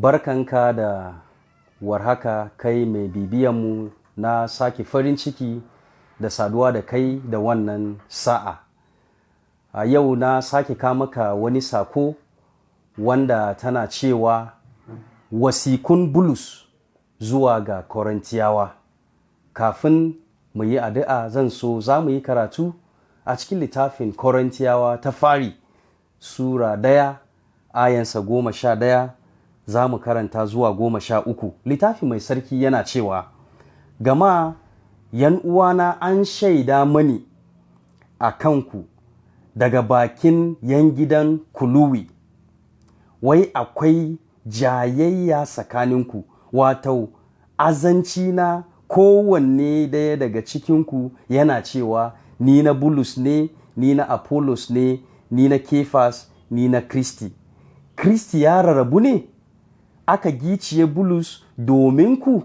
Barkanka da warhaka kai mai bibiyanmu, na sake farin ciki da saduwa da kai da wannan sa'a. A yau na sake kawo maka wani sako wanda tana cewa wasikun Bulus zuwa ga Korintiyawa. Kafin mu yi addu'a zan so za mu yi karatu a cikin littafin Korintiyawa ta fari Sura 1 ayansa 11 za mu karanta zuwa 13. Littafi mai sarki yana cewa, gama yan uwana an shaida mani a kanku daga bakin yan gidan Kuluwi, wai akwai jayayya tsakaninku, wato azanci na kowanne daya daga cikinku yana cewa ni na Bulus ne, ni na Apollos ne, ni na Kefas, ni na Kristi. Kristi ya rarrabu ne? Aka giciye Bulus domin ku,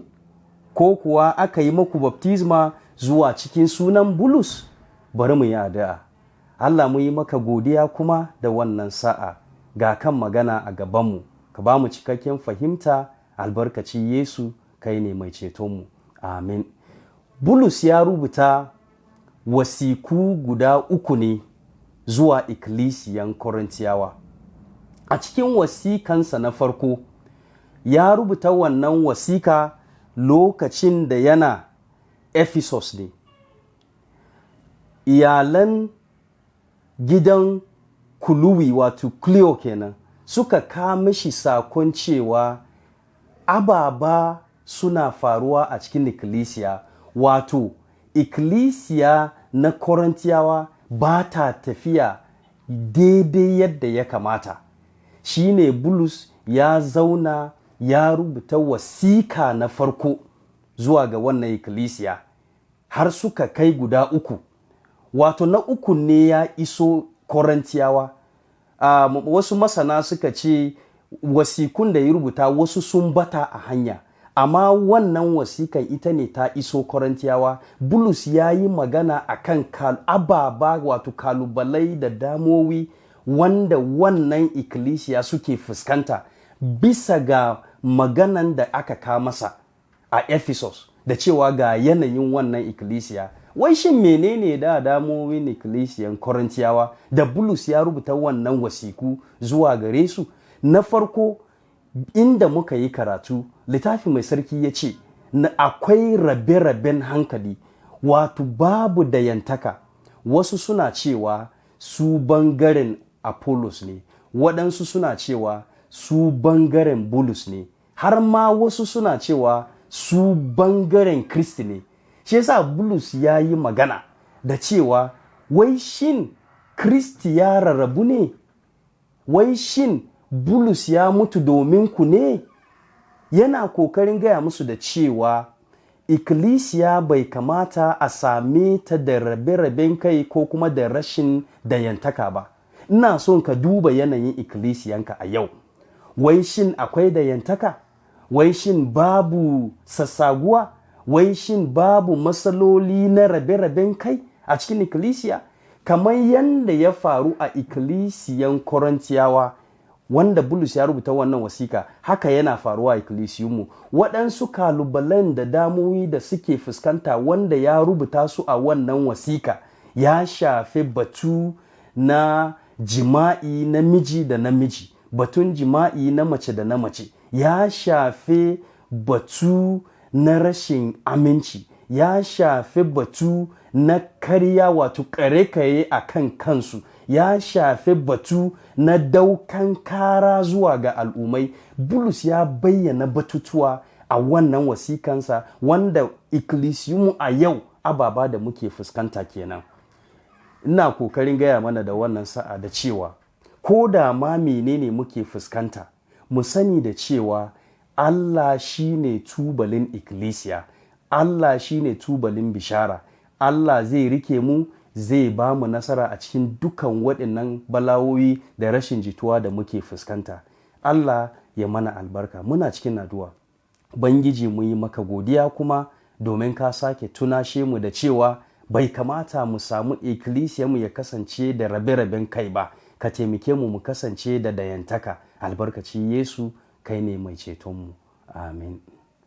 ko kuwa aka yi maku baptisma zuwa cikin sunan Bulus? Bari mu yi addu'a. Allah, mu yi maka godiya kuma da wannan sa'a, ga kan magana a gabanmu, ka ba mu cikakken fahimta, albarkaci Yesu, kai ne mai cetonmu. Amin. Bulus ya rubuta wasiku guda 3 ne zuwa ikkilisiyan Korintiyawa. A cikin wasikansa na farko, ya rubuta wannan wasika lokacin da yana Ephesus ne. Iyalan gidan Kuluwi, wato Kleo kenan, suka kama shi sakon cewa ababa suna faruwa a cikin ikkilisiya, wato ikkilisiya na Korintiyawa ba ta tafiya daidai yadda ya kamata. Shi ne Bulus ya zauna ya rubuta wasika na farko zuwa ga wannan ikkilisiya, har suka kai guda 3. Wato na 3 ne ya iso Korintiyawa. Wasu masana suka ce wasikun da ya rubuta wasu sun bata a hanya, amma wannan wasikan ita ne ta iso Korintiyawa. Bulus ya yi magana akan ababa, wato kalubalai da damowi wanda wannan ikkilisiya suke fuskanta bisa ga maganan da aka kawo masa a Ephesus, da cewa ga yanayin wannan ikkilisiya. Wai shin menene da damuwin ikkilisiyan Korintiyawa da Bulus ya rubuta wannan wasiku zuwa gare su? Na farko, inda muka yi karatu, littafi mai sarki ya ce akwai rabe-raben hankali, wato babu dayantaka. Wasu suna cewa su bangaren Apollos ne, waɗansu suna cewa su bangaren Bulus ne, har ma wasu suna cewa su bangaren Kristi ne. Shi yasa Bulus ya yi magana da cewa wai shin Kristi ya rarrabu ne? Wai shin Bulus ya mutu domin ku ne? Yana kokarin gaya musu da cewa ikkilisiya bai kamata a same ta da rabe-raben kai ko kuma da rashin dayantaka ba. Ina son ka duba yanayin ikkilisiyanka a yau. Wai shin akwai dayantaka? Wai shin babu sassaguwa? Wai shin babu matsaloli na rabe-raben kai a cikin ikkilisiya? Kamar yadda ya faru a ikkilisiyan Korintiyawa, wanda Bulus ya rubuta wannan wasika, haka yana faruwa a ikkilisiyunmu. Waɗansu kalubalen da damuwi da suke fuskanta wanda ya rubuta su a wannan wasika ya shafi batu na jima'i na miji da namiji, batun jima'i na mace da na mace, ya shafi batu na rashin aminci, ya shafi batu na karya, wato kare-kare a kan kansu, ya shafi batu na daukan kara zuwa ga al'ummai. Bulus ya bayyana batutuwa a wannan wasikansa wanda ikkilisiyunmu a yau ababa da muke fuskanta kenan. Ina kokarin gaya mana da wannan sa'a da cewa ko da ma menene muke fuskanta, mu sani da cewa Allah shine tubalin ikkilisiya, Allah shine tubalin bishara. Allah zai rike mu, zai ba mu nasara a cikin dukan waɗannan balawoyi da rashin jituwa da muke fuskanta. Allah ya mana albarka. Muna cikin addu'a. Ubangiji, mu yi maka godiya kuma domin ka sake tunashe mu da cewa bai kamata mu samu ikkilisiyarmu ya kasance da rabe-raben kai ba. Ka taimake mu kasance da dayantaka. Albarkaci Yesu, kai ne mai cetonmu. Amin.